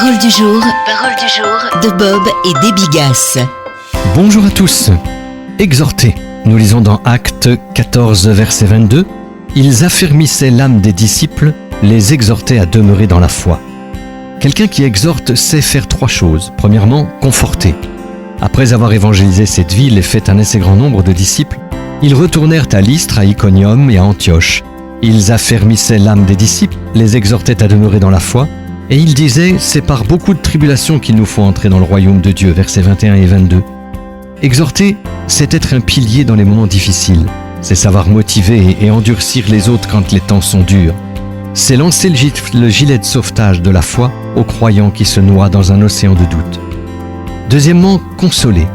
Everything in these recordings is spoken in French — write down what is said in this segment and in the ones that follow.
Parole du jour de Bob et des Bigasses. Bonjour à tous. Exhortés, nous lisons dans Actes 14, verset 22, « Ils affermissaient l'âme des disciples, les exhortaient à demeurer dans la foi. » Quelqu'un qui exhorte sait faire trois choses. Premièrement, conforter. Après avoir évangélisé cette ville et fait un assez grand nombre de disciples, ils retournèrent à Lystre, à Iconium et à Antioche. Ils affermissaient l'âme des disciples, les exhortaient à demeurer dans la foi, et ils disaient « C'est par beaucoup de tribulations qu'il nous faut entrer dans le royaume de Dieu » versets 21 et 22. Exhorter, c'est être un pilier dans les moments difficiles. C'est savoir motiver et endurcir les autres quand les temps sont durs. C'est lancer le gilet de sauvetage de la foi aux croyants qui se noient dans un océan de doute. Deuxièmement, consoler.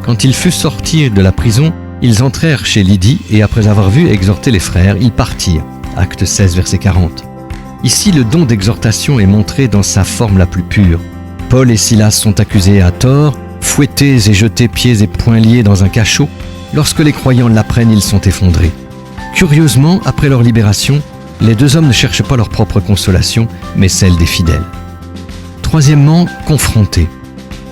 Quand ils furent sortis de la prison, ils entrèrent chez Lydie et après avoir vu exhorter les frères, ils partirent. Acte 16, verset 40. Ici, le don d'exhortation est montré dans sa forme la plus pure. Paul et Silas sont accusés à tort, fouettés et jetés pieds et poings liés dans un cachot. Lorsque les croyants l'apprennent, ils sont effondrés. Curieusement, après leur libération, les deux hommes ne cherchent pas leur propre consolation, mais celle des fidèles. Troisièmement, confronter.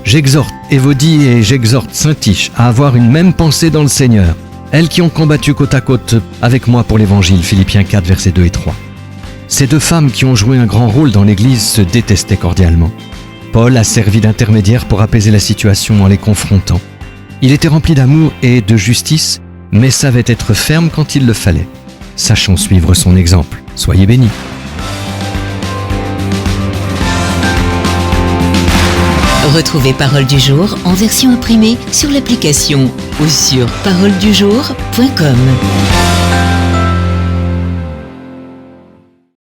J'exhorte Évodie et j'exhorte Saint-Tiche à avoir une même pensée dans le Seigneur, elles qui ont combattu côte à côte avec moi pour l'Évangile, Philippiens 4, versets 2 et 3. Ces deux femmes qui ont joué un grand rôle dans l'Église se détestaient cordialement. Paul a servi d'intermédiaire pour apaiser la situation en les confrontant. Il était rempli d'amour et de justice, mais savait être ferme quand il le fallait. Sachons suivre son exemple. Soyez bénis. Retrouvez Parole du jour en version imprimée sur l'application ou sur paroledujour.com.